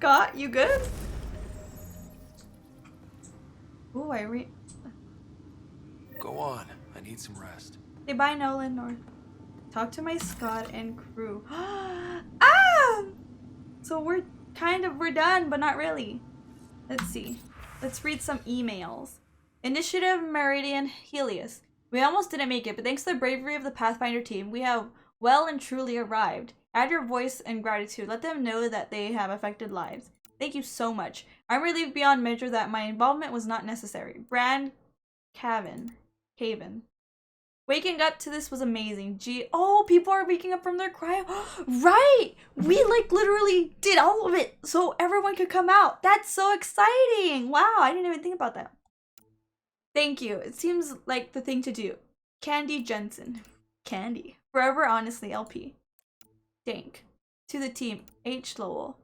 Scott, you good? Ooh, Go on. I need some rest. Say bye, Nolan, or talk to my Scott and crew. Ah! So we're done, but not really. Let's see. Let's read some emails. Initiative Meridian Helios. We almost didn't make it, but thanks to the bravery of the Pathfinder team, we have well and truly arrived. Add your voice and gratitude. Let them know that they have affected lives. Thank you so much. I'm relieved beyond measure that my involvement was not necessary. Brand Caven. Waking up to this was amazing. Oh, people are waking up from their cryo. Right! We like literally did all of it so everyone could come out. That's so exciting. Wow, I didn't even think about that. Thank you. It seems like the thing to do. Candy Jensen. Candy. Forever honestly, LP. Dank. To the team, H. Lowell.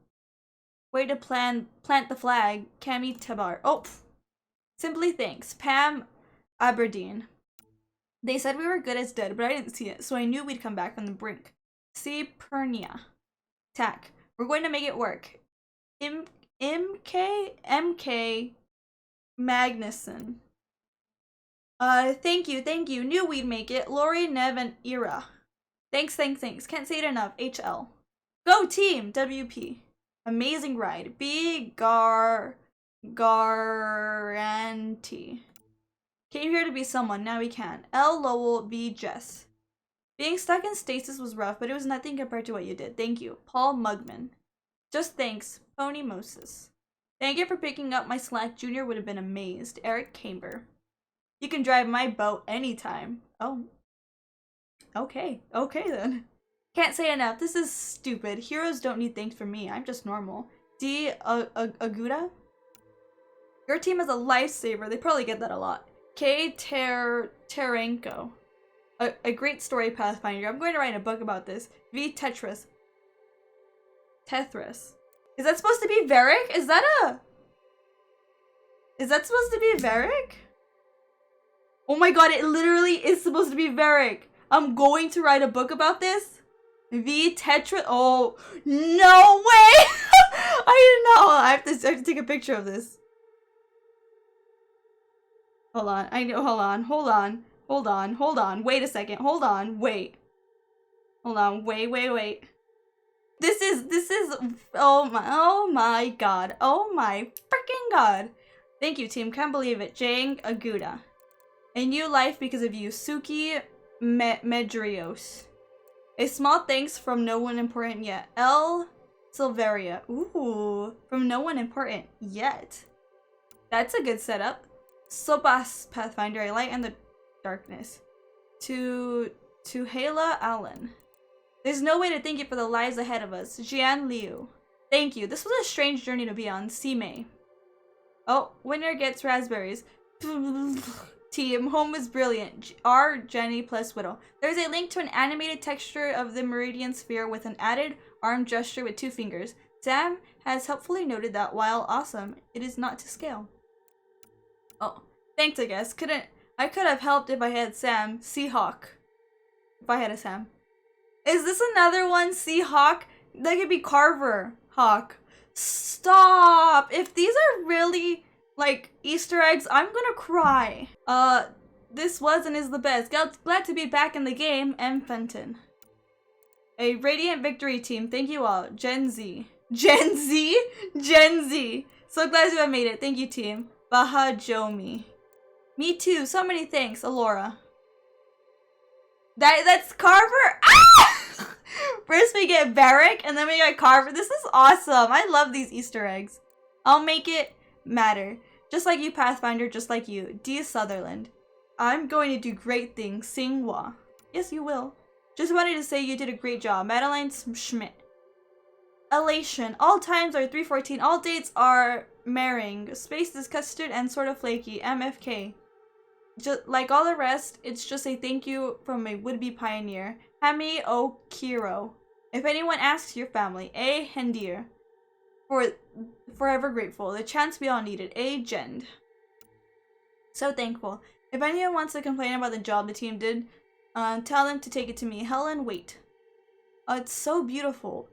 Way to plant the flag, Cami Tabar. Oh, simply thanks, Pam Aberdeen. They said we were good as dead, but I didn't see it, so I knew we'd come back from the brink. See Pernia. Tack. We're going to make it work. MK Magnuson. Thank you. Knew we'd make it. Lori, Nev, and Ira. Thanks. Can't say it enough. HL. Go team! WP. Amazing ride. B. Garanti. Came here to be someone, now we can. L. Lowell, B. Jess. Being stuck in stasis was rough, but it was nothing compared to what you did. Thank you. Paul Mugman. Just thanks. Pony Moses. Thank you for picking up my slack. Junior would have been amazed. Eric Camber. You can drive my boat anytime. Oh. Okay then. Can't say enough. This is stupid. Heroes don't need thanks from me. I'm just normal. D. Aguda? Your team is a lifesaver. They probably get that a lot. K. Terenko. A great story, Pathfinder. I'm going to write a book about this. V. Tetris. Is that supposed to be Varric? Is that supposed to be Varric? Oh my god, it literally is supposed to be Varric. I'm going to write a book about this. V. Tetris. Oh, no way! I didn't know. I have to take a picture of this. Hold on. Hold on. Wait a second. Hold on. Wait. This is, oh my god. Oh my freaking god. Thank you, team. Can't believe it. Jang Aguda. A new life because of you. Suki Medrios. A small thanks from no one important yet. L. Silveria. Ooh. From no one important yet. That's a good setup. Sopas Pathfinder, a light in the darkness. To Hala Allen. There's no way to thank you for the lives ahead of us. Jian Liu. Thank you. This was a strange journey to be on. May. Oh, winner gets raspberries. Team, home is brilliant. R. Jenny plus Whittle. There's a link to an animated texture of the Meridian Sphere with an added arm gesture with 2 fingers. Sam has helpfully noted that while awesome, it is not to scale. Oh, thanks, I guess. I could have helped if I had Sam. Seahawk. If I had a Sam. Is this another one? Seahawk? That could be Carver Hawk. Stop! If these are really, like, Easter eggs, I'm gonna cry. This was and is the best. Glad to be back in the game. M. Fenton. A radiant victory team. Thank you all. Gen Z. So glad to have made it. Thank you, team. Baha Jomi. Me too. So many thanks, Alora. That's Carver. Ah! First we get Varric, and then we get Carver. This is awesome. I love these Easter eggs. I'll make it matter. Just like you, Pathfinder. Just like you. D. Sutherland. I'm going to do great things. Singhua. Yes, you will. Just wanted to say you did a great job. Madeline Schmidt. Elation. All times are 3:14. All dates are marrying. Space is custard and sort of flaky. MFK. Just like all the rest, it's just a thank you from a would-be pioneer. Hami Okiro. If anyone asks your family. A. Hendir. Forever grateful. The chance we all needed. A. Jend. So thankful. If anyone wants to complain about the job the team did, tell them to take it to me. Helen, wait. It's so beautiful.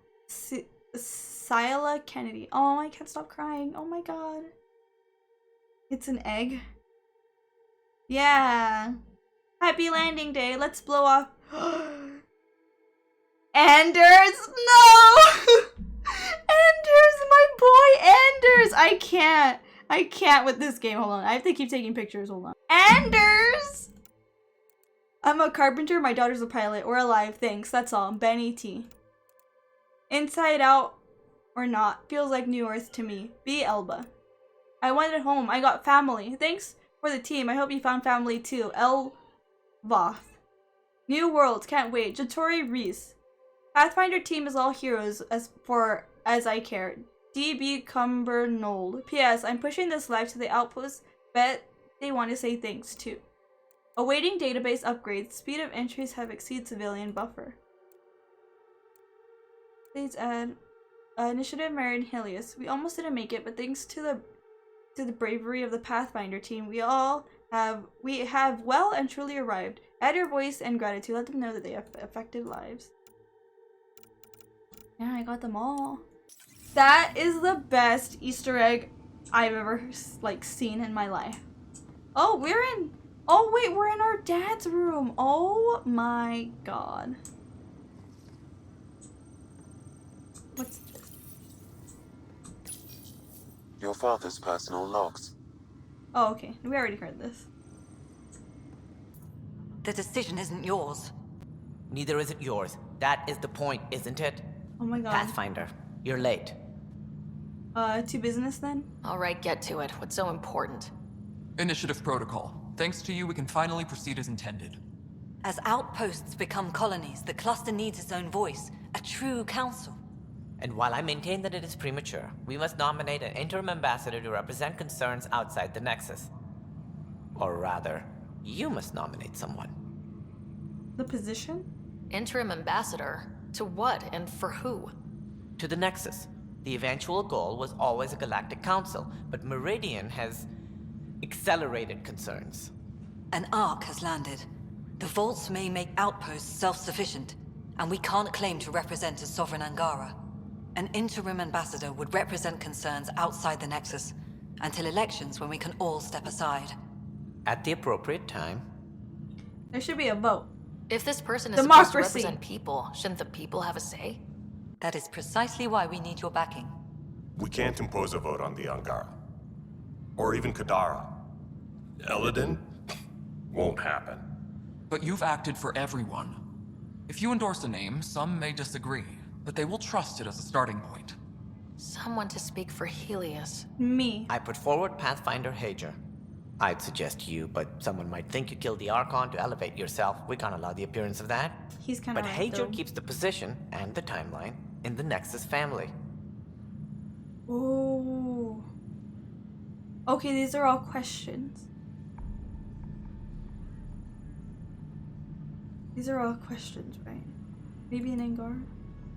Sila Kennedy. Oh, I can't stop crying. Oh my god. It's an egg. Yeah. Happy landing day. Let's blow off. Anders! No! Anders, my boy Anders! I can't with this game. Hold on. I have to keep taking pictures. Hold on. Anders! I'm a carpenter. My daughter's a pilot. We're alive. Thanks. That's all. Benny T. Inside Out or not. Feels like New Earth to me. B. Elba. I wanted home. I got family. Thanks for the team. I hope you found family too. El Voth. New World. Can't wait. Jatori Reese. Pathfinder team is all heroes as I care. DB Cumbernold. P.S. I'm pushing this live to the outpost. Bet they want to say thanks too. Awaiting database upgrades. Speed of entries have exceeded civilian buffer. Please add initiative Marion Helios. We almost didn't make it, but thanks to the bravery of the Pathfinder team, we have well and truly arrived. Add your voice and gratitude. Let them know that they have affected lives. Yeah, I got them all. That is the best Easter egg I've ever seen in my life. Oh, we're in our dad's room. Oh my god. What's this? Your father's personal logs. Oh, okay. We already heard this. The decision isn't yours. Neither is it yours. That is the point, isn't it? Oh my god. Pathfinder, you're late. To business then? All right, get to it. What's so important? Initiative protocol. Thanks to you, we can finally proceed as intended. As outposts become colonies, the cluster needs its own voice, a true council. And while I maintain that it is premature, we must nominate an interim ambassador to represent concerns outside the Nexus. Or rather, you must nominate someone. The position? Interim ambassador? To what and for who? To the Nexus. The eventual goal was always a galactic council, but Meridian has accelerated concerns. An arc has landed. The vaults may make outposts self-sufficient, and we can't claim to represent a sovereign Angara. An interim ambassador would represent concerns outside the Nexus, until elections when we can all step aside. At the appropriate time. There should be a vote. If this person is supposed to Democracy. represent people, shouldn't the people have a say? That is precisely why we need your backing. We can't impose a vote on the Angara. Or even Kadara. Eladin? Won't happen. But you've acted for everyone. If you endorse a name, some may disagree, but they will trust it as a starting point. Someone to speak for Helios. Me. I put forward Pathfinder Hager. I'd suggest you, but someone might think you killed the Archon to elevate yourself. We can't allow the appearance of that. He's kind of But right, Hager though. keeps the position and the timeline in the Nexus family. Ooh. Okay, these are all questions. These are all questions, right? Maybe an Angara?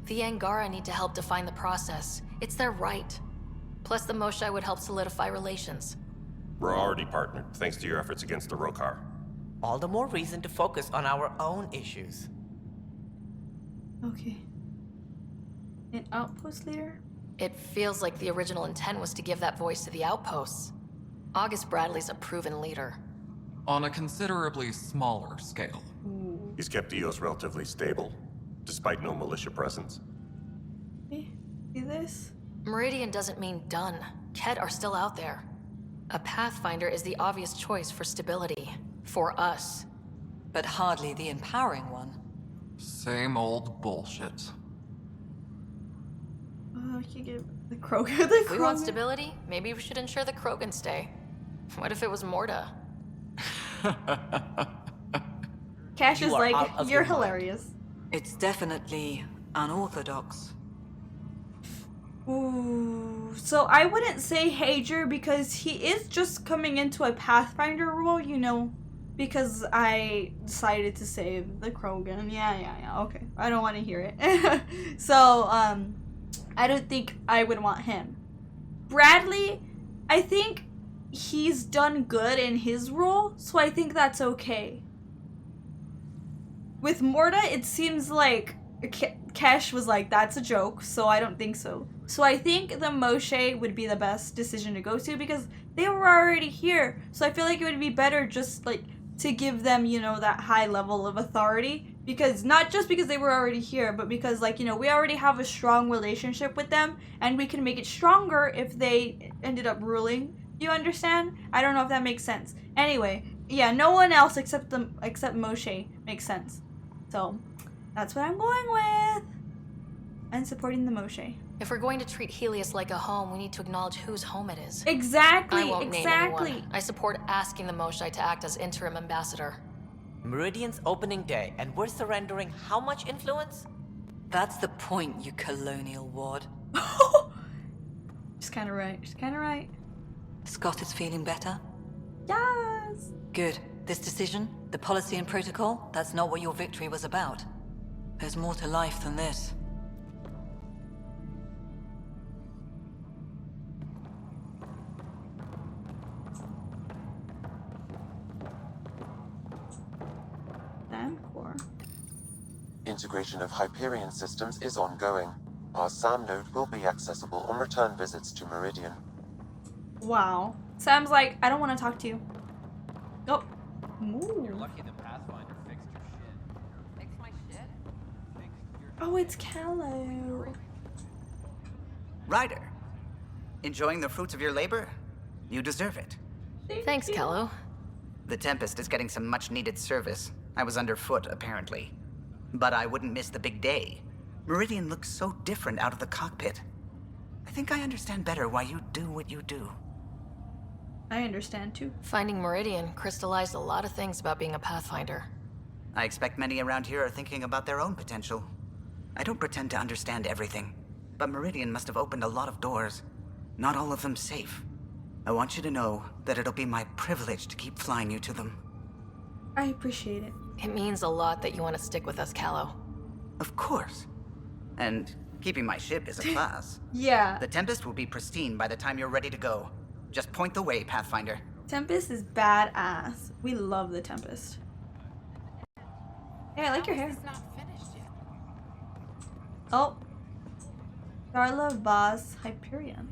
The Angara need to help define the process. It's their right. Plus, the Moshae would help solidify relations. We're already partnered, thanks to your efforts against the Rokar. All the more reason to focus on our own issues. Okay. An outpost leader? It feels like the original intent was to give that voice to the outposts. August Bradley's a proven leader. On a considerably smaller scale. Ooh. He's kept EOS relatively stable, despite no militia presence. Okay. See this? Meridian doesn't mean done. Ket are still out there. A Pathfinder is the obvious choice for stability. For us. But hardly the empowering one. Same old bullshit. I could get the Krogan. The If we want Krogan. stability, maybe we should ensure the Krogan stay. What if it was Morta? Cash You is are like, out of you're your mind. hilarious. It's definitely unorthodox. Ooh. So I wouldn't say Hager because he is just coming into a Pathfinder role, you know, because I decided to save the Krogan. Yeah. Okay. I don't want to hear it. So, I don't think I would want him. Bradley, I think he's done good in his role, so I think that's okay. With Morta, it seems like Kesh was like, that's a joke, so I don't think so. So I think the Moshe would be the best decision to go to because they were already here. So I feel like it would be better just like to give them, you know, that high level of authority, because not just because they were already here, but because, like, you know, we already have a strong relationship with them and we can make it stronger if they ended up ruling. You understand? I don't know if that makes sense. Anyway, yeah, no one else except Moshe makes sense. So that's what I'm going with. And supporting the Moshe. If we're going to treat Helios like a home, we need to acknowledge whose home it is. Exactly, I won't exactly. name anyone. I support asking the Moshe to act as interim ambassador. Meridian's opening day, and we're surrendering how much influence? That's the point, you colonial ward. She's kind of right. She's kind of right. Scott is feeling better? Yes. Good. This decision, the policy and protocol, that's not what your victory was about. There's more to life than this. Integration of Hyperion systems is ongoing. Our SAM node will be accessible on return visits to Meridian. Wow. Sam's like, I don't want to talk to you. Oh. Ooh. You're lucky the Pathfinder fixed your shit. Fix my shit? Oh, it's Callow. Ryder, enjoying the fruits of your labor? You deserve it. Thanks, Kello. The Tempest is getting some much-needed service. I was underfoot, apparently. But I wouldn't miss the big day. Meridian looks so different out of the cockpit. I think I understand better why you do what you do. I understand too. Finding Meridian crystallized a lot of things about being a Pathfinder. I expect many around here are thinking about their own potential. I don't pretend to understand everything, but Meridian must have opened a lot of doors. Not all of them safe. I want you to know that it'll be my privilege to keep flying you to them. I appreciate it. It means a lot that you want to stick with us, Callow. Of course. And keeping my ship is a plus. Yeah. The Tempest will be pristine by the time you're ready to go. Just point the way, Pathfinder. Tempest is badass. We love the Tempest. Hey, I like your hair. Oh. Darla Vaz Hyperion.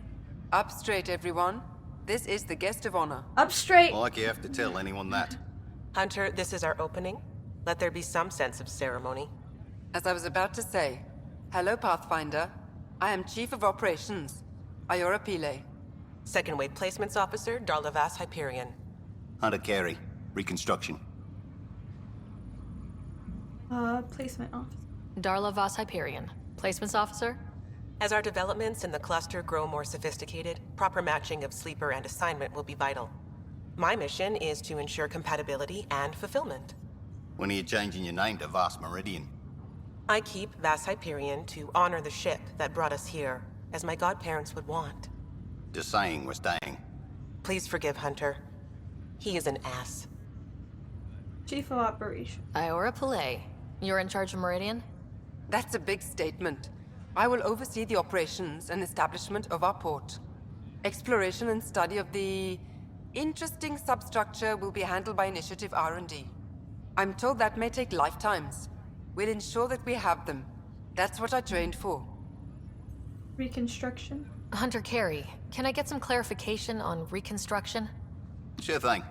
Up straight, everyone. This is the guest of honor. Up straight. Like you have to tell anyone that. Hunter, this is our opening. Let there be some sense of ceremony. As I was about to say, hello, Pathfinder. I am Chief of Operations, Ayora Pile. Second Wave Placements Officer, Darla Vaz Hyperion. Hunter Carey, Reconstruction. Placement officer. Darla Vaz Hyperion. Placements officer? As our developments in the cluster grow more sophisticated, proper matching of sleeper and assignment will be vital. My mission is to ensure compatibility and fulfillment. When are you changing your name to Vast Meridian? I keep Vaz Hyperion to honor the ship that brought us here, as my godparents would want. Just saying we're staying. Please forgive Hunter. He is an ass. Chief of Operations. Iora Pillay. You're in charge of Meridian? That's a big statement. I will oversee the operations and establishment of our port. Exploration and study of the interesting substructure will be handled by Initiative R&D. I'm told that may take lifetimes. We'll ensure that we have them. That's what I trained for. Reconstruction. Hunter Carey, can I get some clarification on reconstruction? Sure thing.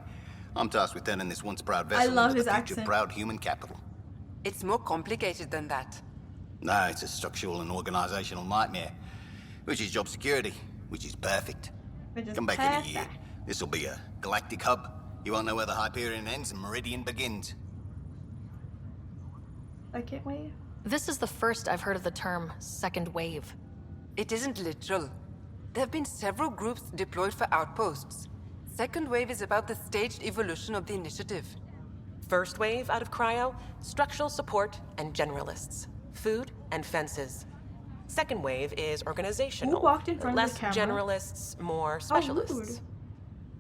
I'm tasked with turning this once proud vessel love into his the future accent. proud human capital. It's more complicated than that. No, it's a structural and organizational nightmare. Which is job security, which is perfect. Which is Come back in a year. perfect. This'll be a galactic hub. You won't know where the Hyperion ends and Meridian begins. Second wave. This is the first I've heard of the term second wave. It isn't literal. There have been several groups deployed for outposts. Second wave is about the staged evolution of the initiative. First wave out of cryo, structural support and generalists. Food and fences. Second wave is organizational. Who walked in front Less of the camera? generalists, more Oh, specialists. rude.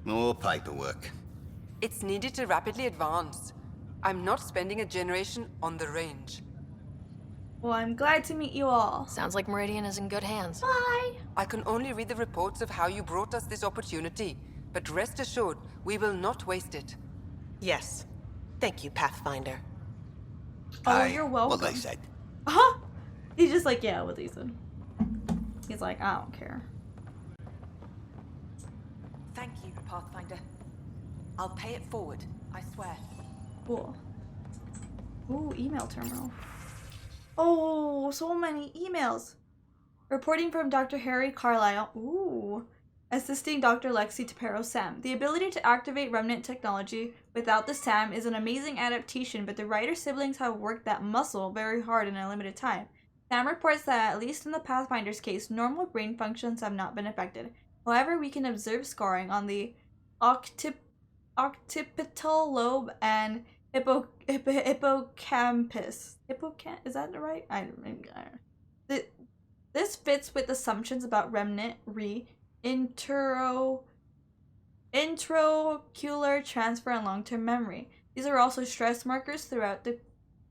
More paperwork. It's needed to rapidly advance. I'm not spending a generation on the range. Well, I'm glad to meet you all. Sounds like Meridian is in good hands. Bye. I can only read the reports of how you brought us this opportunity, but rest assured, we will not waste it. Yes. Thank you, Pathfinder. Oh, Aye, you're welcome. What they said. Huh? He's just like, yeah, with Ethan. He's like, I don't care. Thank you, Pathfinder. I'll pay it forward, I swear. Cool. Ooh, email terminal. Oh, so many emails. Reporting from Dr. Harry Carlyle. Ooh. Assisting Dr. Lexi Tapero SAM. The ability to activate remnant technology without the SAM is an amazing adaptation, but the Ryder siblings have worked that muscle very hard in a limited time. SAM reports that, at least in the Pathfinder's case, normal brain functions have not been affected. However, we can observe scarring on the occipital lobe and hippocampus. Is that right? I don't know. This fits with assumptions about remnant intraocular transfer and long-term memory. These are also stress markers throughout the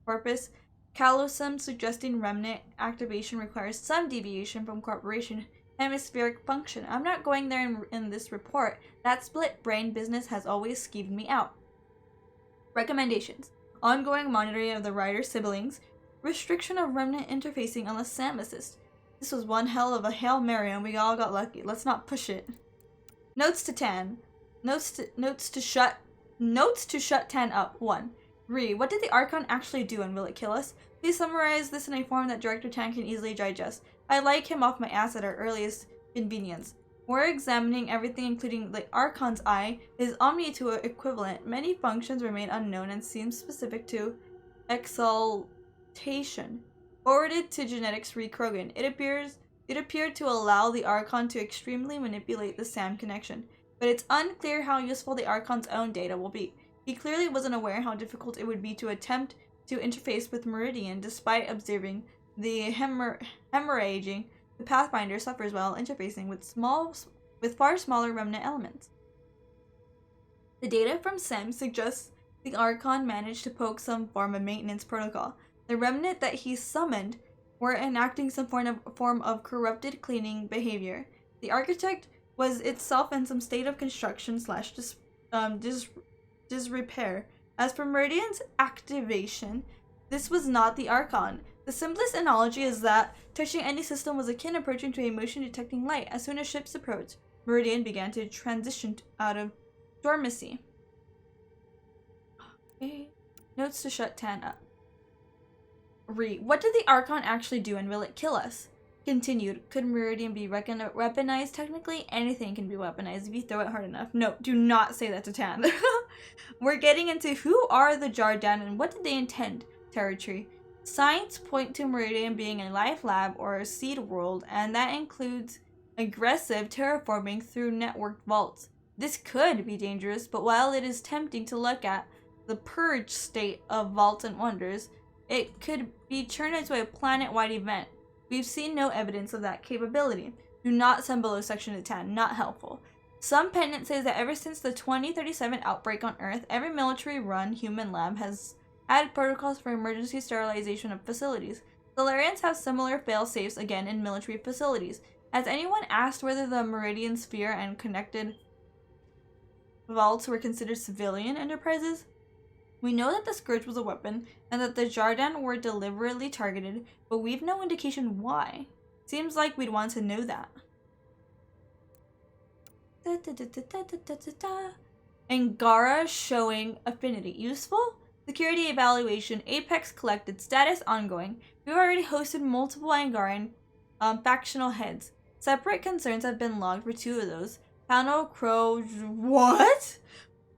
corpus callosum, suggesting remnant activation requires some deviation from corporation hemispheric function. I'm not going there in this report. That split brain business has always skeeved me out. Recommendations. Ongoing monitoring of the Ryder siblings. Restriction of remnant interfacing unless SAM assist. This was one hell of a Hail Mary and we all got lucky. Let's not push it. Notes to Tan. Notes to shut Tan up. 1. What did the Archon actually do and will it kill us? Please summarize this in a form that Director Tan can easily digest. I like him off my ass at our earliest convenience. We're examining everything including the Archon's eye, his Omni-2 equivalent. Many functions remain unknown and seem specific to exaltation. Forwarded to Genetics Re Krogan. It appeared to allow the Archon to extremely manipulate the SAM connection, but it's unclear how useful the Archon's own data will be. He clearly wasn't aware how difficult it would be to attempt to interface with Meridian despite observing the hemorrhaging the Pathfinder suffers while interfacing with far smaller remnant elements. The data from SEM suggests the Archon managed to poke some form of maintenance protocol. The remnant that he summoned were enacting some form of corrupted cleaning behavior. The architect was itself in some state of construction / disrepair. As for Meridian's activation, this was not the Archon. The simplest analogy is that touching any system was akin approaching to a motion detecting light. As soon as ships approached, Meridian began to transition out of dormancy. Okay. Notes to shut Tan up. What did the Archon actually do and will it kill us? Continued. Could Meridian be weaponized? Technically, anything can be weaponized if you throw it hard enough. No, do not say that to Tan. We're getting into who are the Jardan and what did they intend territory. Signs point to Meridian being a life lab or a seed world, and that includes aggressive terraforming through networked vaults. This could be dangerous, but while it is tempting to look at the purge state of Vaults and Wonders, it could be turned into a planet-wide event. We've seen no evidence of that capability. Do not send below section 10, not helpful. Some Pendant says that ever since the 2037 outbreak on Earth, every military-run human lab has had protocols for emergency sterilization of facilities. Solarians have similar fail-safes again in military facilities. Has anyone asked whether the Meridian Sphere and connected vaults were considered civilian enterprises? We know that the Scourge was a weapon, and that the Jardan were deliberately targeted, but we've no indication why. Seems like we'd want to know that. Angara showing affinity. Useful? Security evaluation. Apex collected. Status ongoing. We've already hosted multiple Angaran factional heads. Separate concerns have been logged for 2 of those. Pano What?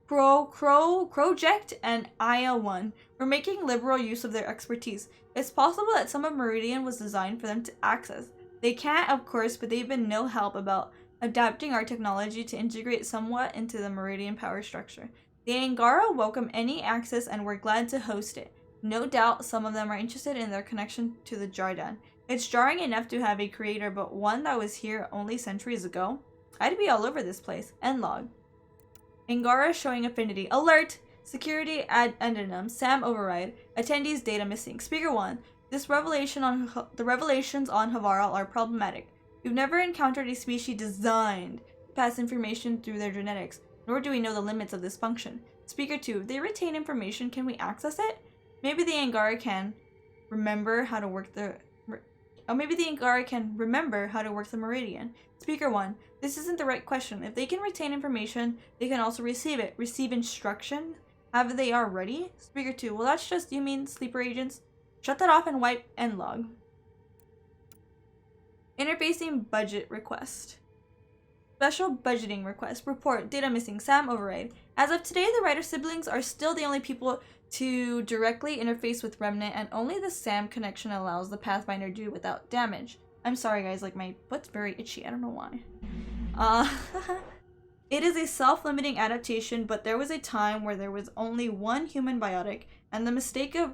Project and Aya-1 were making liberal use of their expertise. It's possible that some of Meridian was designed for them to access. They can't, of course, but they've been no help about adapting our technology to integrate somewhat into the Meridian power structure. The Angara welcome any access and we're glad to host it. No doubt some of them are interested in their connection to the Jardan. It's jarring enough to have a creator, but one that was here only centuries ago. I'd be all over this place. End log. Angara showing affinity. Alert! Security ad endinum. SAM override. Attendees data missing. Speaker 1. The revelations on Havara are problematic. We've never encountered a species designed to pass information through their genetics, nor do we know the limits of this function. Speaker 2. They retain information. Can we access it? Maybe the Angara can remember how to work maybe the Angara can remember how to work the Meridian. Speaker 1. This isn't the right question. If they can retain information, they can also receive it. Receive instruction? Have they already? Speaker 2. Well, that's just, you mean sleeper agents? Shut that off and wipe end log. Interfacing budget request. Special budgeting request. Report. Data missing. SAM override. As of today, the Ryder siblings are still the only people to directly interface with Remnant, and only the SAM connection allows the Pathfinder to do without damage. I'm sorry guys, like my butt's very itchy. I don't know why. It is a self-limiting adaptation, but there was a time where there was only one human biotic, and the mistake of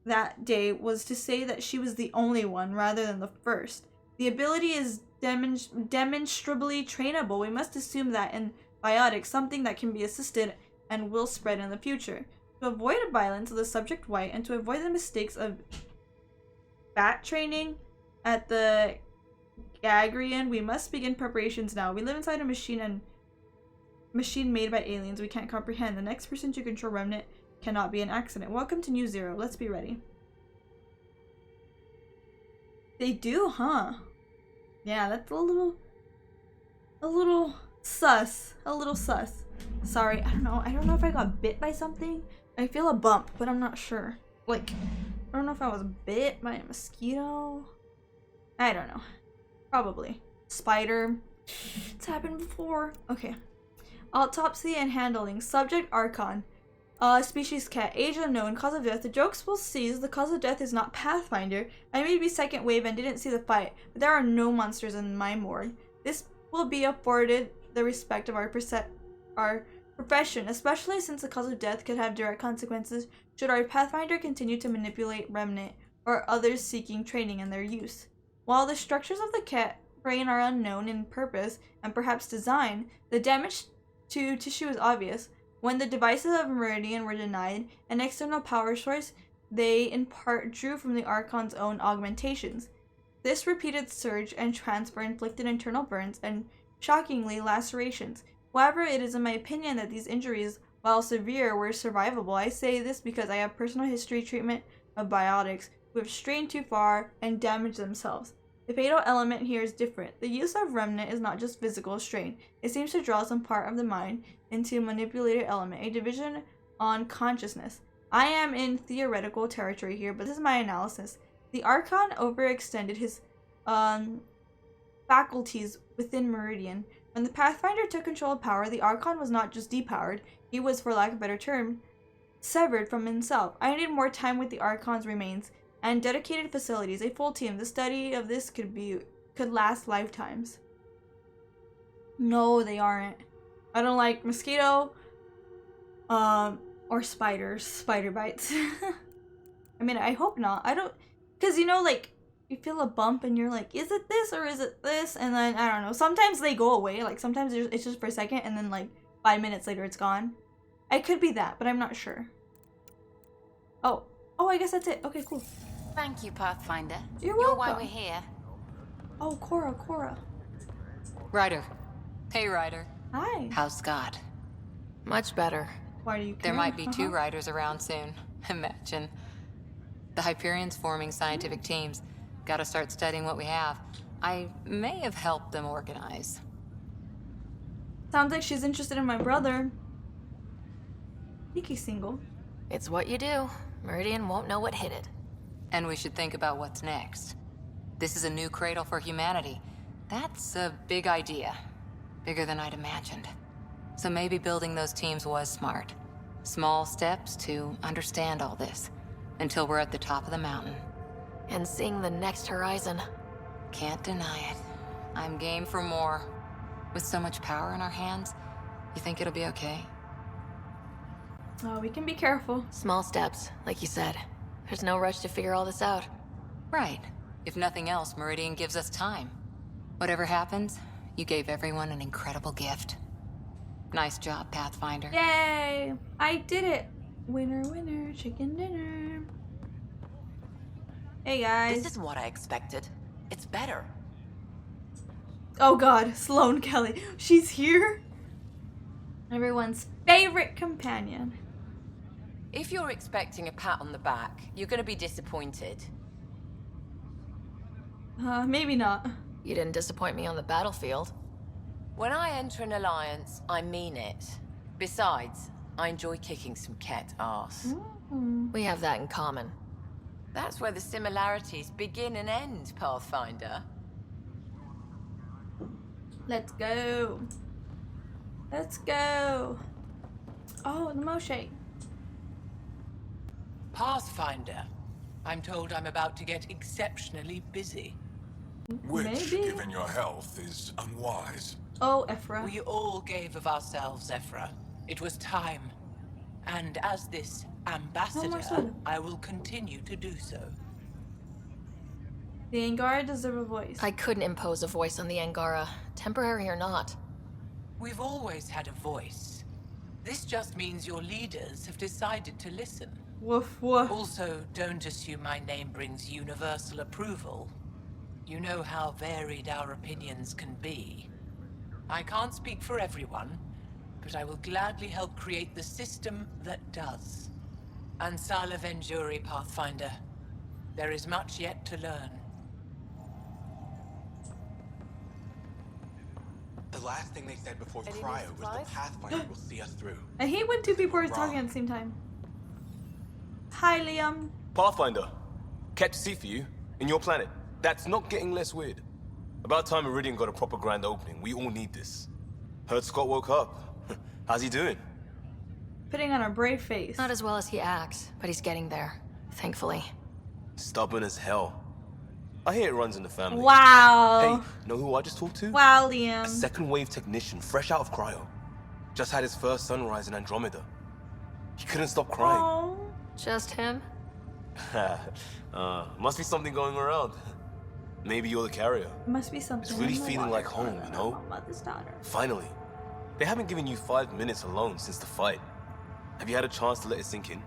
that day was to say that she was the only one rather than the first. The ability is demonstrably trainable. We must assume that in biotics, something that can be assisted and will spread in the future. To avoid violence of the subject white and to avoid the mistakes of bat training at the Gagrian, we must begin preparations now. We live inside a machine made by aliens we can't comprehend. The next person to control Remnant cannot be an accident. Welcome to New Zero. Let's be ready. They do, huh? Yeah, that's a little sus. A little sus. Sorry, I don't know if I got bit by something. I feel a bump, but I'm not sure. Like, I don't know if I was bit by a mosquito. I don't know. Probably. Spider. It's happened before. Okay. Autopsy and handling. Subject Archon. Species cat. Age unknown. Cause of death. The jokes will cease. The cause of death is not Pathfinder. I may be second wave and didn't see the fight, but there are no monsters in my morgue. This will be afforded the respect of our profession, especially since the cause of death could have direct consequences should our Pathfinder continue to manipulate Remnant or others seeking training in their use. While the structures of the cat brain are unknown in purpose and perhaps design, the damage to tissue is obvious. When the devices of Meridian were denied an external power source, they in part drew from the Archon's own augmentations. This repeated surge and transfer inflicted internal burns and, shockingly, lacerations. However, it is in my opinion that these injuries, while severe, were survivable. I say this because I have personal history treatment of biotics who have strained too far and damaged themselves. The fatal element here is different. The use of Remnant is not just physical strain. It seems to draw some part of the mind into a manipulated element, a division on consciousness. I am in theoretical territory here, but this is my analysis. The Archon overextended his faculties within Meridian. When the Pathfinder took control of power, the Archon was not just depowered, he was, for lack of a better term, severed from himself. I needed more time with the Archon's remains and dedicated facilities, a full team. The study of this could last lifetimes. No, they aren't. I don't like mosquito, or spiders, spider bites. I mean, I hope not. I don't, cause you know, like, you feel a bump and you're like, is it this or is it this? And then, I don't know, sometimes they go away. Like, sometimes it's just for a second and then, like, 5 minutes later it's gone. It could be that, but I'm not sure. Oh, I guess that's it. Okay, cool. Thank you, Pathfinder. You're welcome. Why we're here. Oh, Cora. Ryder. Hey, Ryder. Hi. How's Scott? Much better. Why do you care? There might be 2 Ryders around soon. Imagine. The Hyperion's forming scientific teams. Gotta start studying what we have. I may have helped them organize. Sounds like she's interested in my brother. I think he's single. It's what you do. Meridian won't know what hit it. And we should think about what's next. This is a new cradle for humanity. That's a big idea. Bigger than I'd imagined. So maybe building those teams was smart. Small steps to understand all this. Until we're at the top of the mountain. And seeing the next horizon. Can't deny it. I'm game for more. With so much power in our hands, you think it'll be okay? Oh, we can be careful. Small steps, like you said. There's no rush to figure all this out. Right. If nothing else, Meridian gives us time. Whatever happens, you gave everyone an incredible gift. Nice job, Pathfinder. Yay! I did it! Winner, winner, chicken dinner. Hey guys. This is what I expected. It's better. Oh god, Sloane Kelly. She's here? Everyone's favorite companion. If you're expecting a pat on the back, you're going to be disappointed. Maybe not. You didn't disappoint me on the battlefield. When I enter an alliance, I mean it. Besides, I enjoy kicking some cat ass. We have that in common. That's where the similarities begin and end, Pathfinder. Let's go. Let's go. Oh, the Moshe. Pathfinder. I'm told I'm about to get exceptionally busy. Which, Maybe. given your health, is unwise. Oh, Ephra. We all gave of ourselves, Ephra. It was time. And as this ambassador, sword. I will continue to do so. The Angara deserve a voice. I couldn't impose a voice on the Angara, temporary or not. We've always had a voice. This just means your leaders have decided to listen. Woof woof. Also, don't assume my name brings universal approval. You know how varied our opinions can be. I can't speak for everyone, but I will gladly help create the system that does. Ansala Venjuri, Pathfinder. There is much yet to learn. The last thing they said before Cryo was the Pathfinder will see us through. I hate when two people are talking at the same time. Hi, Liam. Pathfinder, catch sea for you, in your planet. That's not getting less weird. About time Meridian got a proper grand opening. We all need this. Heard Scott woke up. How's he doing? Putting on a brave face. Not as well as he acts, but he's getting there, thankfully. Stubborn as hell. I hear it runs in the family. Wow. Hey, know who I just talked to? Wow, Liam. A second wave technician, fresh out of cryo. Just had his first sunrise in Andromeda. He couldn't stop crying. Oh. Just him? Must be something going around. Maybe you're the carrier. Must be something. It's really feeling like home, you know? Mother's daughter. Finally. They haven't given you 5 minutes alone since the fight. Have you had a chance to let it sink in?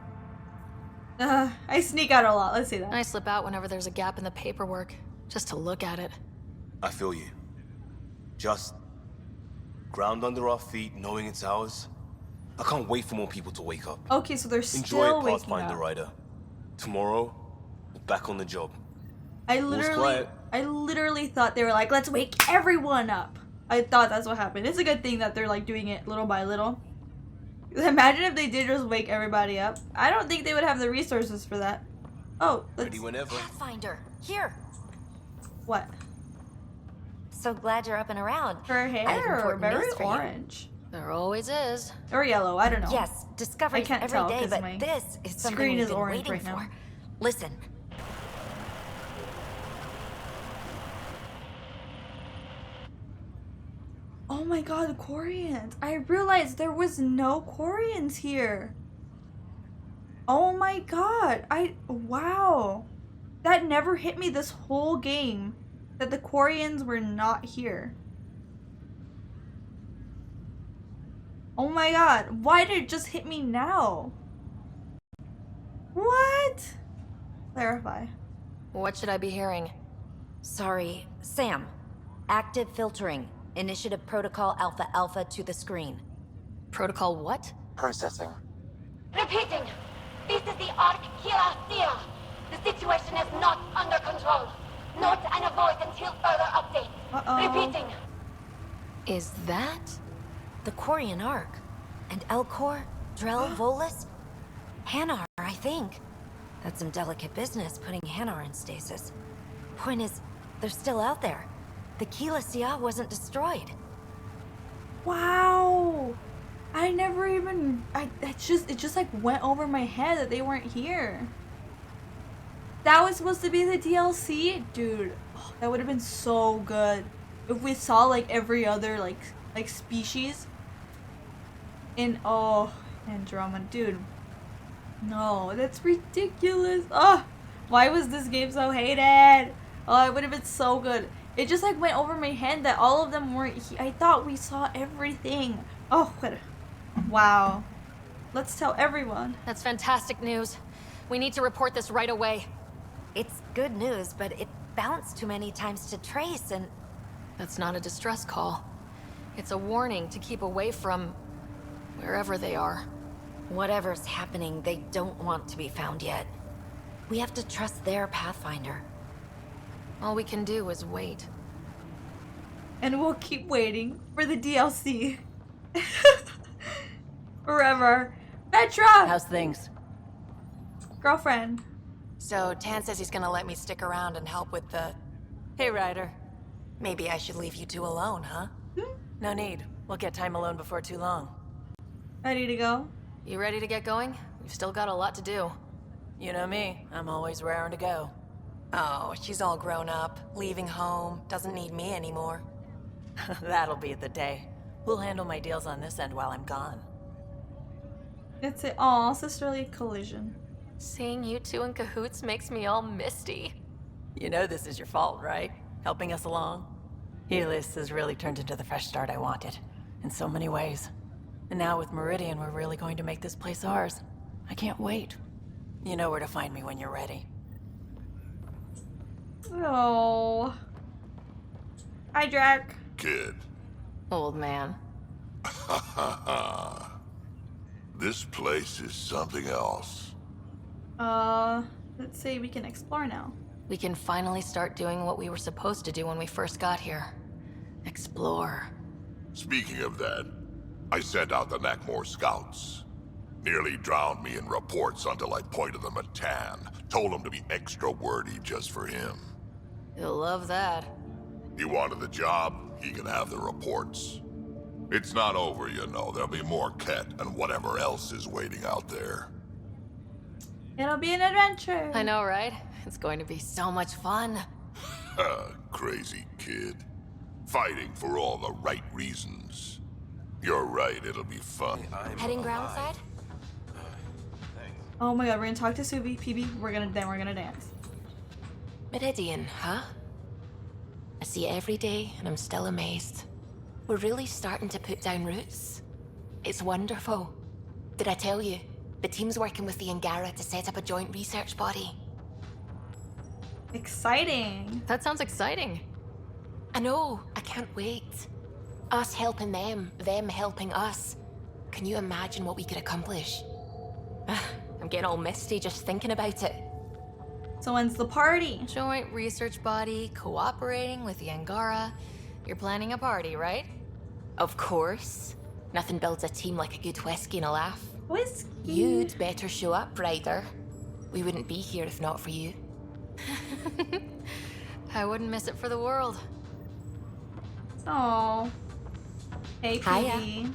I sneak out a lot, let's see that. I slip out whenever there's a gap in the paperwork, just to look at it. I feel you. Just ground under our feet, knowing it's ours. I can't wait for more people to wake up. Okay, so they're Enjoy still it, waking Pathfinder up. Ryder. Tomorrow, we're back on the job. I literally thought they were like, let's wake everyone up. I thought that's what happened. It's a good thing that they're like doing it little by little. Imagine if they did just wake everybody up. I don't think they would have the resources for that. Oh, ready whenever. Pathfinder, here. What? So glad you're up and around. Her hair are very orange. There always is. Or yellow, I don't know. Yes, discoveries every day, but this is something screen we've is been orange waiting right for. now. Listen. Oh my god, the Quarians. I realized there was no Quarians here. Oh my god. Wow. That never hit me this whole game. That the Quarians were not here. Oh my god. Why did it just hit me now? What? Clarify. What should I be hearing? Sorry, Sam. Active filtering. Initiative Protocol Alpha Alpha to the screen. Protocol what? Processing. Repeating. This is the Ark Kira Sia. The situation is not under control. Note and avoid until further updates. Repeating. Is that? The Quarian Ark. And Elcor, Drell, Volus? Hanar, I think. That's some delicate business, putting Hanar in stasis. Point is, they're still out there. The Keela Sia wasn't destroyed. Wow. I never even... it just like went over my head that they weren't here. That was supposed to be the DLC? Dude, that would have been so good. If we saw like every other like species in Andromeda. Dude. No, that's ridiculous. Oh, why was this game so hated? Oh, it would have been so good. It just like went over my head that all of them weren't here. I thought we saw everything. Oh, what? Wow. Let's tell everyone. That's fantastic news. We need to report this right away. It's good news, but it bounced too many times to trace and... That's not a distress call. It's a warning to keep away from... wherever they are. Whatever's happening, they don't want to be found yet. We have to trust their Pathfinder. All we can do is wait. And we'll keep waiting for the DLC. Forever. Petra! How's things? Girlfriend. So, Tan says he's gonna let me stick around and help with the... Hey, Ryder. Maybe I should leave you two alone, huh? No need. We'll get time alone before too long. Ready to go? You ready to get going? We've still got a lot to do. You know me. I'm always raring to go. Oh, she's all grown up, leaving home, doesn't need me anymore. That'll be the day. We'll handle my deals on this end while I'm gone. It's a aw, sisterly collision. Seeing you two in cahoots makes me all misty. You know this is your fault, right? Helping us along. Helios has really turned into the fresh start I wanted, in so many ways. And now with Meridian, we're really going to make this place ours. I can't wait. You know where to find me when you're ready. Oh. Hi, Drac. Kid. Old man. This place is something else. Let's say we can explore now. We can finally start doing what we were supposed to do when we first got here. Explore. Speaking of that, I sent out the Nakmor scouts. Nearly drowned me in reports until I pointed them at Tan. Told him to be extra wordy just for him. He'll love that. He wanted the job, he can have the reports. It's not over, you know. There'll be more Ket and whatever else is waiting out there. It'll be an adventure. I know, right? It's going to be so much fun. Crazy kid. Fighting for all the right reasons. You're right, it'll be fun. Heading groundside? Oh my god, we're gonna talk to Suvi, PB, we're gonna dance. Meridian, huh? I see it every day and I'm still amazed. We're really starting to put down roots. It's wonderful. Did I tell you? The team's working with the Angara to set up a joint research body. Exciting. That sounds exciting. I know, I can't wait. Us helping them helping us. Can you imagine what we could accomplish? I'm getting all misty just thinking about it. So when's the party? Joint research body, cooperating with the Angara. You're planning a party, right? Of course. Nothing builds a team like a good whiskey and a laugh. Whiskey? You'd better show up, Ryder. We wouldn't be here if not for you. I wouldn't miss it for the world. Oh. Hey, PB. Hiya.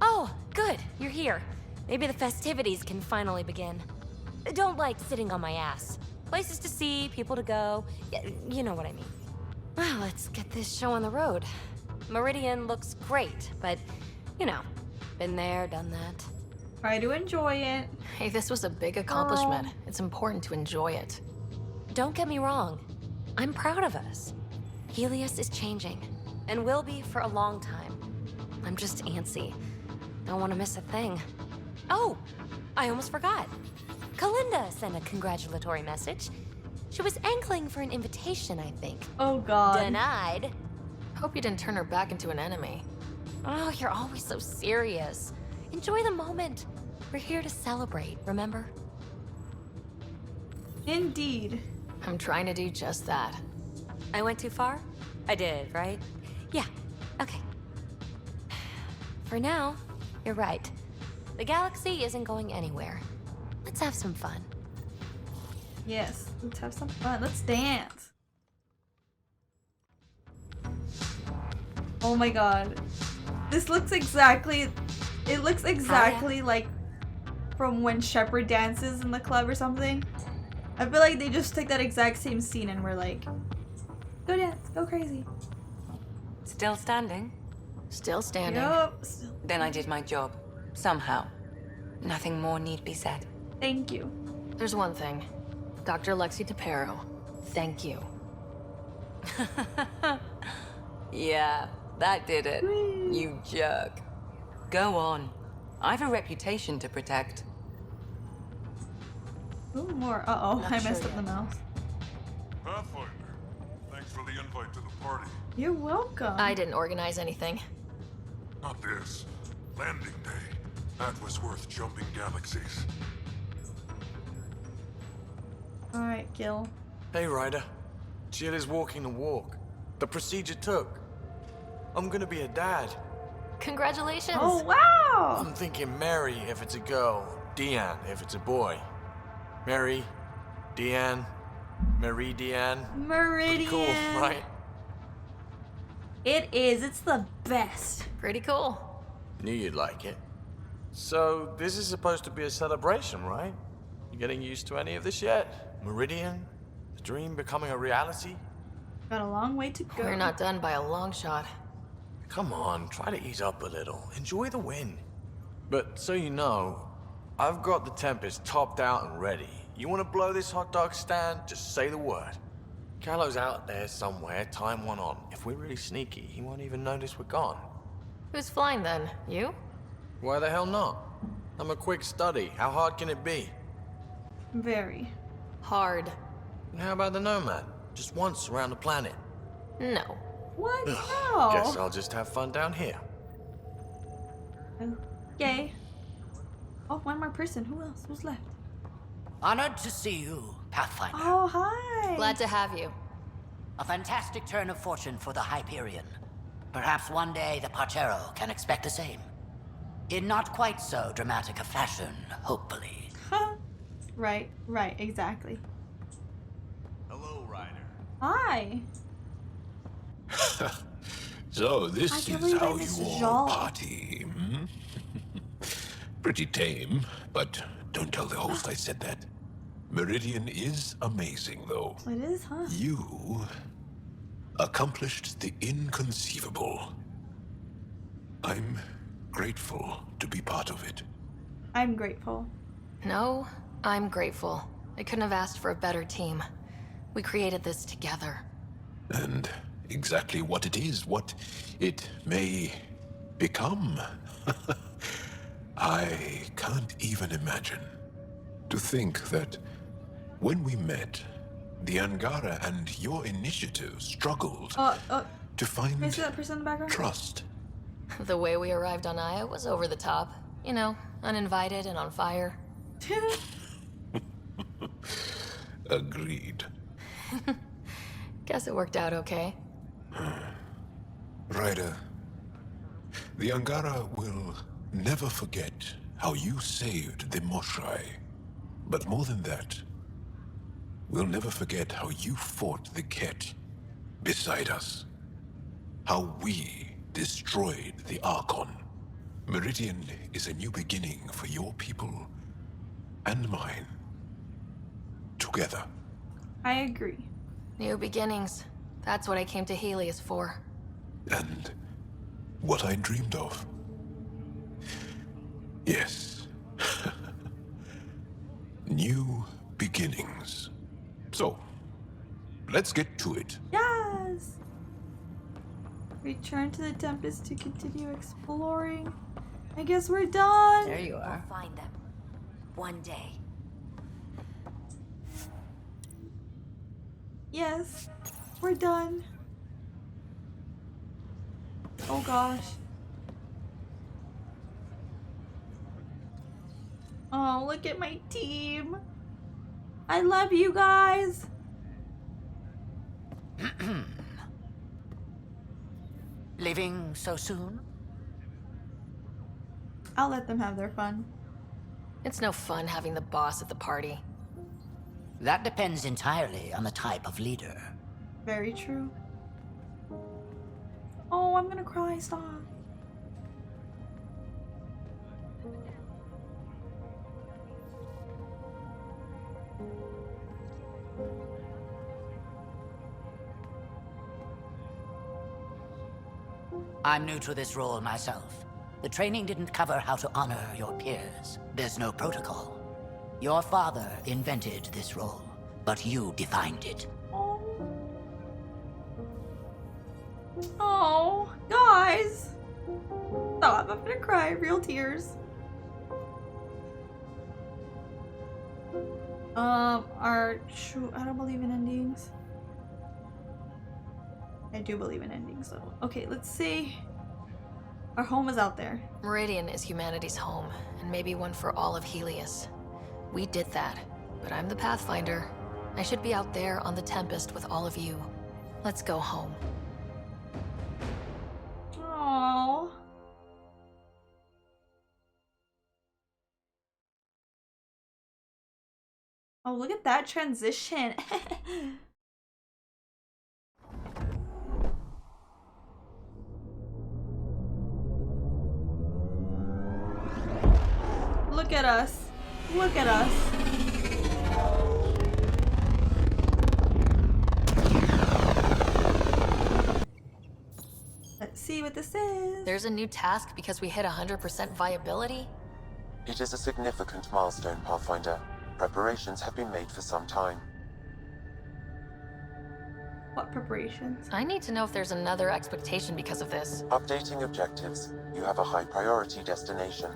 Oh, good. You're here. Maybe the festivities can finally begin. Don't like sitting on my ass. Places to see, people to go. You know what I mean. Well, let's get this show on the road. Meridian looks great, but, you know, been there, done that. Try to enjoy it. Hey, this was a big accomplishment. It's important to enjoy it. Don't get me wrong. I'm proud of us. Helios is changing, and will be for a long time. I'm just antsy. Don't want to miss a thing. Oh, I almost forgot. Kalinda sent a congratulatory message. She was angling for an invitation, I think. Oh god. Denied. Hope you didn't turn her back into an enemy. Oh, you're always so serious. Enjoy the moment. We're here to celebrate, remember? Indeed. I'm trying to do just that. I went too far? I did, right? Yeah, okay. For now, you're right. The galaxy isn't going anywhere. Let's have some fun. Yes, let's have some fun. Let's dance. Oh my god. This looks exactly... It looks exactly like from when Shepard dances in the club or something. I feel like they just took that exact same scene and were like, go dance, go crazy. Still standing? Still standing. Yup. Then I did my job. Somehow. Nothing more need be said. Thank you. There's one thing. Dr. Lexi Tapero, thank you. Yeah, that did it. You jerk. Go on. I've a reputation to protect. Ooh, more. Uh-oh, I messed up the mouse. Pathfinder, thanks for the invite to the party. You're welcome. I didn't organize anything. Not this. Landing day. That was worth jumping galaxies. Alright, Gil. Hey, Ryder. Jill is walking the walk. The procedure took. I'm gonna be a dad. Congratulations! Oh, wow! I'm thinking Mary if it's a girl, Deanne if it's a boy. Mary, Deanne, Meridian. Meridian. Pretty cool, right? It is. It's the best. Pretty cool. Knew you'd like it. So, this is supposed to be a celebration, right? You getting used to any of this yet? Meridian? The dream becoming a reality? Got a long way to go. We're not done by a long shot. Come on, try to ease up a little. Enjoy the win. But so you know, I've got the Tempest topped out and ready. You want to blow this hot dog stand? Just say the word. Callow's out there somewhere, time one on. If we're really sneaky, he won't even notice we're gone. Who's flying then? You? Why the hell not? I'm a quick study. How hard can it be? Very. Hard. How about the Nomad? Just once around the planet. No. What? Ugh, No. Guess I'll just have fun down here. Okay. Oh, one more person. Who else? Who's left? Honored to see you, Pathfinder. Oh, hi. Glad to have you. A fantastic turn of fortune for the Hyperion. Perhaps one day the Partero can expect the same. In not quite so dramatic a fashion, hopefully. Right, exactly. Hello, Ryder. Hi. So this I can't is believe I how missed you all Jean. party, hmm? Pretty tame, but don't tell the host I said that. Meridian is amazing, though. It is, huh? You accomplished the inconceivable. I'm grateful to be part of it. I'm grateful. No, I'm grateful. I couldn't have asked for a better team. We created this together. And exactly what it is, what it may become. I can't even imagine. To think that when we met, the Angara and your initiative struggled to find Can I see that person in the background? trust. The way we arrived on Aya was over the top. You know, uninvited and on fire. Agreed. Guess it worked out okay. Ryder, the Angara will never forget how you saved the Moshai. But more than that, we'll never forget how you fought the Ket beside us. How we destroyed the Archon. Meridian is a new beginning for your people and mine. Together. I agree. New beginnings. That's what I came to Helios for. And what I dreamed of. Yes. New beginnings. So, let's get to it. Yes! Return to the Tempest to continue exploring. I guess we're done. There you are. We'll find them. One day. Yes, we're done. Oh gosh. Oh, look at my team. I love you guys. Leaving so soon? I'll let them have their fun. It's no fun having the boss at the party. That depends entirely on the type of leader. Very true. Oh, I'm gonna cry, stop. I'm new to this role myself. The training didn't cover how to honor your peers. There's no protocol. Your father invented this role, but you defined it. Oh, guys. Stop, I'm gonna cry. Real tears. I don't believe in endings. I do believe in endings though. Okay, let's see. Our home is out there. Meridian is humanity's home, and maybe one for all of Helios. We did that, but I'm the Pathfinder. I should be out there on the Tempest with all of you. Let's go home. Aww. Oh, look at that transition. Look at us. Look at us. Let's see what this is. There's a new task because we hit 100% viability? It is a significant milestone, Pathfinder. Preparations have been made for some time. What preparations? I need to know if there's another expectation because of this. Updating objectives. You have a high priority destination.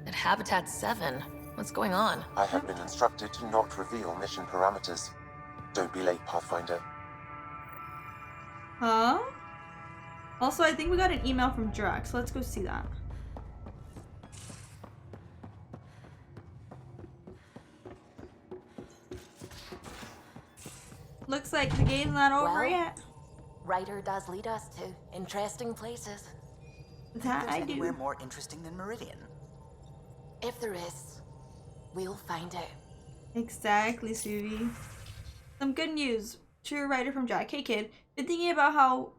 At Habitat 7, what's going on? I have been instructed to not reveal mission parameters. Don't be late, Pathfinder. Huh? Also, I think we got an email from Drax. Let's go see that. Looks like the game's not over yet. Ryder does lead us to interesting places. That I do. Anywhere more interesting than Meridian? If there is, we'll find out. Exactly, Suvi. Some good news. True Ryder from Jack. Hey kid, been thinking about how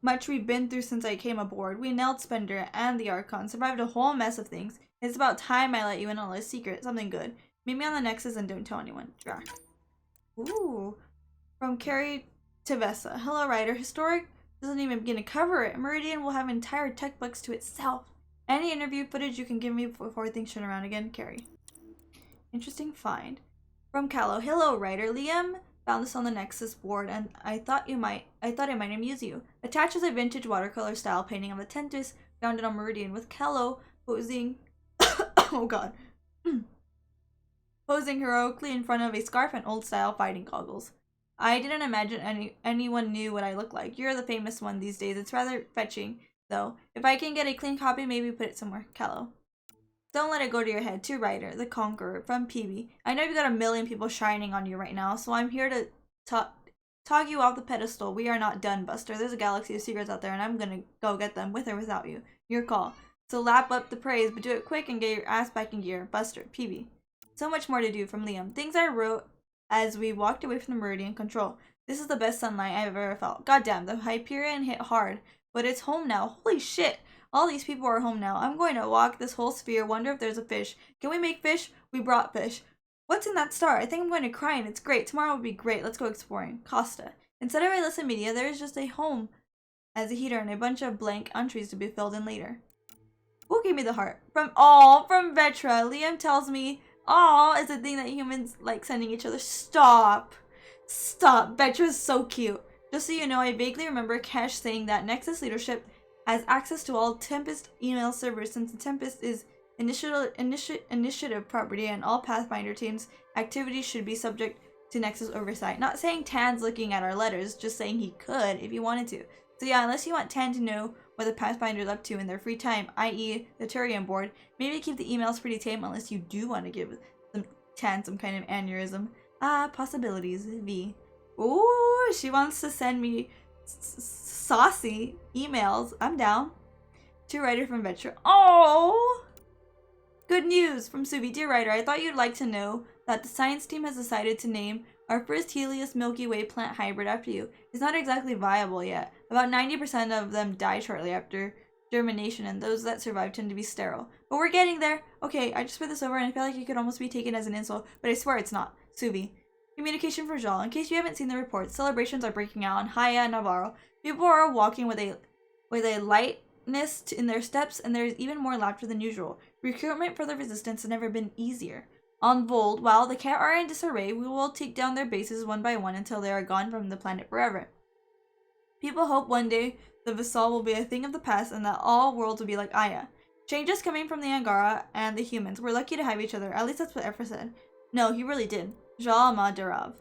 much we've been through since I came aboard. We nailed Spender and the Archon, survived a whole mess of things. It's about time I let you in on a secret, something good. Meet me on the Nexus and don't tell anyone. Jack. Ooh. From Carrie to Vessa. Hello, Ryder. Historic doesn't even begin to cover it. Meridian will have entire tech books to itself. Any interview footage you can give me before things turn around again, Carrie. Interesting find. From Callow. Hello, Ryder. Liam found this on the Nexus board, and I thought it might amuse you. Attached is a vintage watercolor style painting of the Tempest founded on Meridian, with Callow posing oh god. posing heroically in front of a scarf and old style fighting goggles. I didn't imagine anyone knew what I look like. You're the famous one these days. It's rather fetching, though. If I can get a clean copy, maybe put it somewhere. Callow. Don't let it go to your head. To Ryder, the Conqueror, from PB. I know you've got a million people shining on you right now, so I'm here to talk you off the pedestal. We are not done, Buster. There's a galaxy of secrets out there, and I'm gonna go get them, with or without you. Your call. So lap up the praise, but do it quick and get your ass back in gear. Buster, PB. So much more to do, from Liam. Things I wrote as we walked away from the Meridian Control. This is the best sunlight I've ever felt. Goddamn, the Hyperion hit hard. But it's home now. Holy shit. All these people are home now. I'm going to walk this whole sphere, wonder if there's a fish. Can we make fish? We brought fish. What's in that star? I think I'm going to cry and it's great. Tomorrow will be great. Let's go exploring. Costa. Instead of Alyssa Media, there is just a home as a heater and a bunch of blank entries to be filled in later. Who gave me the heart? From Vetra. Liam tells me aw is a thing that humans like sending each other. Stop. Vetra's so cute. Just so you know, I vaguely remember Cash saying that Nexus leadership has access to all Tempest email servers, since the Tempest is initiative property and all Pathfinder teams' activities should be subject to Nexus oversight. Not saying Tan's looking at our letters, just saying he could if he wanted to. So yeah, unless you want Tan to know what the Pathfinder's up to in their free time, i.e. the Turian board, maybe keep the emails pretty tame unless you do want to give Tan some kind of aneurysm. Possibilities. V. Ooh, she wants to send me saucy emails. I'm down. To Ryder from Vetra. Oh! Good news from Suvi. Dear Ryder, I thought you'd like to know that the science team has decided to name our first Helios Milky Way plant hybrid after you. It's not exactly viable yet. About 90% of them die shortly after germination, and those that survive tend to be sterile. But we're getting there. Okay, I just read this over and I feel like it could almost be taken as an insult, but I swear it's not. Suvi. Communication for Jal. In case you haven't seen the reports, celebrations are breaking out on Haya and Navarro. People are walking with a lightness in their steps, and there's even more laughter than usual. Recruitment for the resistance has never been easier. On Vold, while the Cat are in disarray, we will take down their bases one by one until they are gone from the planet forever. People hope one day the Vassal will be a thing of the past and that all worlds will be like Aya. Changes coming from the Angara and the humans. We're lucky to have each other. At least that's what Efra said. No, he really did. Jal Madarav.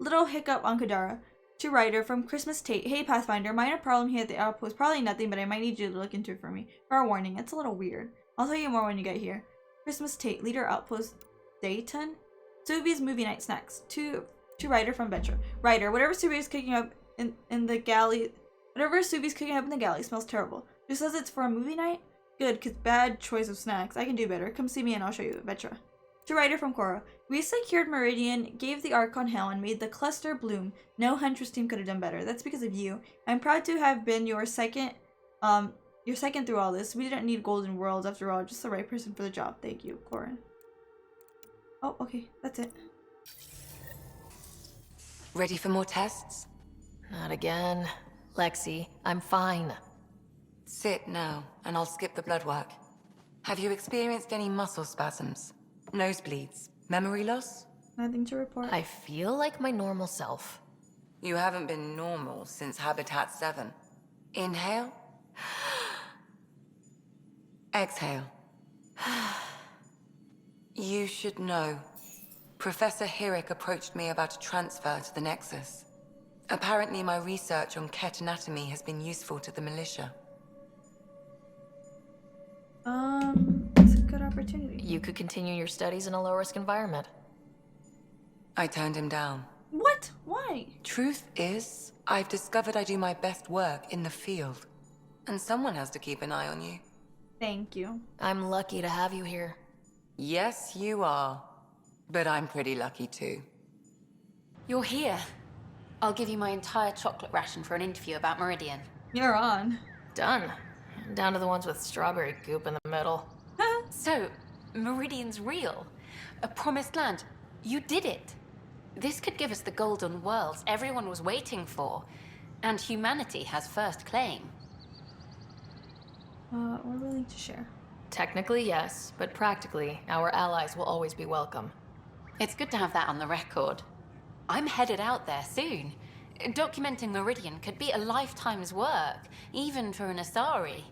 Little hiccup on Kadara. To Ryder from Christmas Tate. Hey Pathfinder, minor problem here at the outpost. Probably nothing, but I might need you to look into it for me. Fair warning, it's a little weird. I'll tell you more when you get here. Christmas Tate, leader outpost Dayton? Subi's movie night snacks. To Ryder from Venture. Ryder, whatever Subi's cooking up in the galley, smells terrible. Who says it's for a movie night? Good, cause bad choice of snacks. I can do better. Come see me and I'll show you, Vetra. To Ryder from Korra. We secured Meridian, gave the Archon hell, and made the cluster bloom. No Huntress team could have done better. That's because of you. I'm proud to have been your second through all this. We didn't need Golden Worlds after all. Just the right person for the job. Thank you, Korra. Oh, okay. That's it. Ready for more tests? Not again. Lexi, I'm fine. Sit now, and I'll skip the blood work. Have you experienced any muscle spasms? Nosebleeds? Memory loss? Nothing to report. I feel like my normal self. You haven't been normal since Habitat 7. Inhale. Exhale. You should know. Professor Hirik approached me about a transfer to the Nexus. Apparently my research on Ket anatomy has been useful to the militia. It's a good opportunity. You could continue your studies in a low-risk environment. I turned him down. What? Why? Truth is, I've discovered I do my best work in the field. And someone has to keep an eye on you. Thank you. I'm lucky to have you here. Yes, you are. But I'm pretty lucky too. You're here. I'll give you my entire chocolate ration for an interview about Meridian. You're on. Done. Down to the ones with strawberry goop in the middle. So, Meridian's real. A promised land. You did it. This could give us the golden worlds everyone was waiting for. And humanity has first claim. We're willing to share. Technically, yes, but practically, our allies will always be welcome. It's good to have that on the record. I'm headed out there soon. Documenting Meridian could be a lifetime's work, even for an Asari.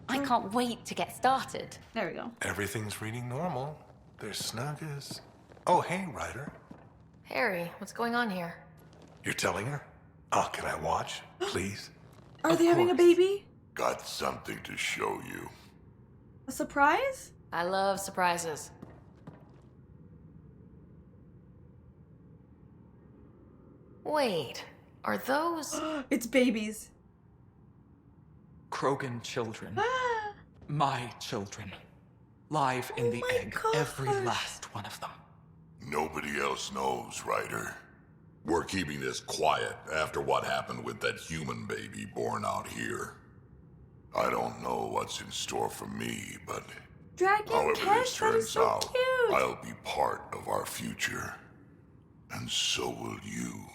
I can't wait to get started. There we go. Everything's reading normal. They're snug as... Oh, hey, Ryder. Harry, what's going on here? You're telling her? Oh, can I watch, please? Are they having a baby? Got something to show you. A surprise? I love surprises. Wait, are those... It's babies. Krogan children. My children. Live in the egg, every last one of them. Nobody else knows, Ryder. We're keeping this quiet after what happened with that human baby born out here. I don't know what's in store for me, but however this turns out, I'll be part of our future. And so will you.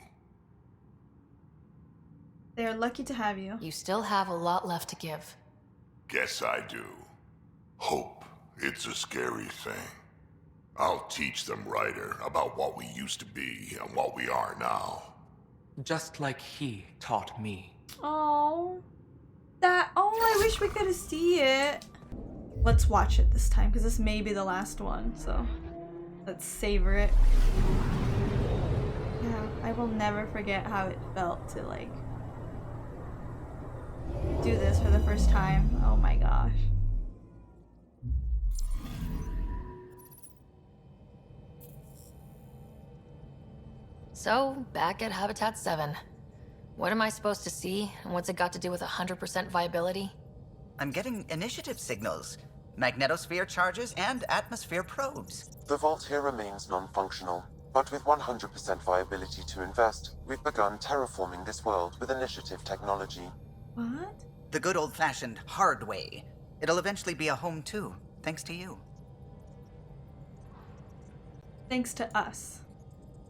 They're lucky to have you. You still have a lot left to give. Guess I do. Hope. It's a scary thing. I'll teach them, Ryder, about what we used to be and what we are now. Just like he taught me. Oh, I wish we could see it. Let's watch it this time, because this may be the last one, so let's savor it. Yeah, I will never forget how it felt to, like, do this for the first time. Oh my gosh. So, back at Habitat 7. What am I supposed to see, and what's it got to do with 100% viability? I'm getting initiative signals, magnetosphere charges, and atmosphere probes. The vault here remains non-functional, but with 100% viability to invest, we've begun terraforming this world with initiative technology. What? The good old-fashioned hard way. It'll eventually be a home too, thanks to you. Thanks to us.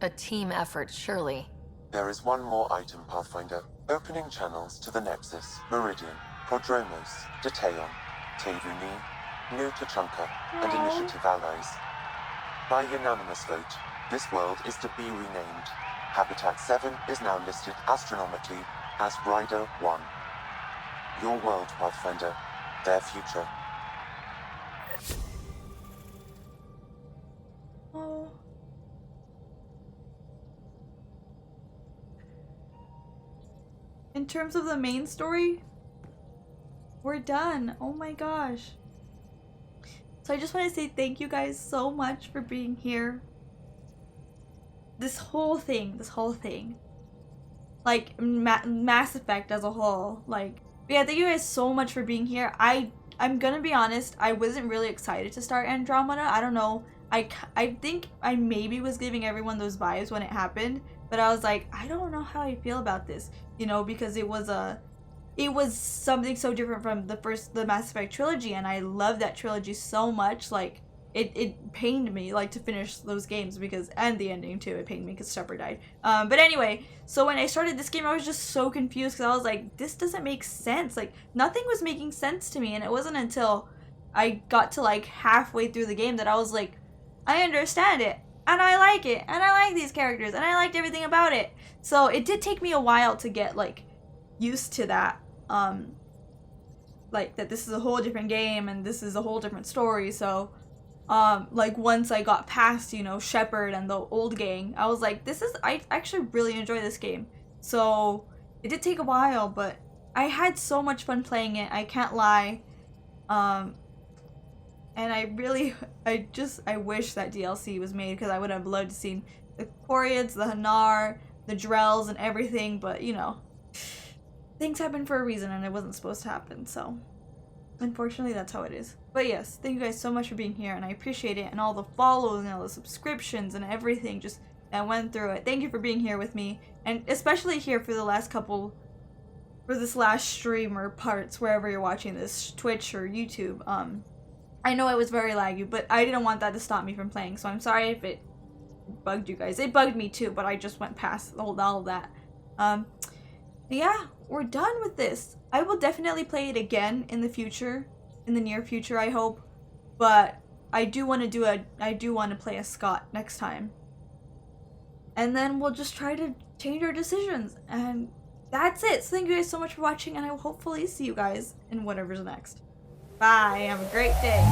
A team effort, surely. There is one more item, Pathfinder. Opening channels to the Nexus, Meridian, Prodromos, Detaeon, Tevuni, New Tachanka, and Initiative allies. By unanimous vote, this world is to be renamed. Habitat 7 is now listed astronomically as Ryder-1. Your world, Pathfinder. Their future. Oh. In terms of the main story, we're done. Oh my gosh. So I just want to say thank you guys so much for being here. this whole thing, like Mass Effect as a whole, like, yeah, thank you guys so much for being here. I'm gonna be honest, I wasn't really excited to start Andromeda. I don't know, I think I maybe was giving everyone those vibes when it happened, but I was like, I don't know how I feel about this, you know, because it was something so different from the Mass Effect trilogy, and I love that trilogy so much. Like, it pained me, like, to finish those games, because, and the ending too, it pained me because Shepard died. But anyway, so when I started this game, I was just so confused, because I was like, this doesn't make sense. Like, nothing was making sense to me, and it wasn't until I got to, like, halfway through the game that I was like, I understand it, and I like it, and I like these characters, and I liked everything about it. So it did take me a while to get, like, used to that, like, that this is a whole different game, and this is a whole different story. So like, once I got past, you know, Shepard and the old gang, I was like, I actually really enjoy this game. So it did take a while, but I had so much fun playing it, I can't lie. And I wish that DLC was made, because I would have loved to see the Quarians, the Hanar, the Drells, and everything, but, you know, things happen for a reason, and it wasn't supposed to happen, so unfortunately that's how it is. But yes, thank you guys so much for being here, and I appreciate it, and all the follows and all the subscriptions and everything just that went through it. Thank you for being here with me, and especially here for this last stream or parts, wherever you're watching this, Twitch or YouTube. I know it was very laggy, but I didn't want that to stop me from playing, so I'm sorry if it bugged you guys. It bugged me too, but I just went past all of that. Yeah, we're done with this. I will definitely play it again in the future, in the near future, I hope. But I do want to play as Scott next time. And then we'll just try to change our decisions. And that's it. So thank you guys so much for watching, and I will hopefully see you guys in whatever's next. Bye. Have a great day.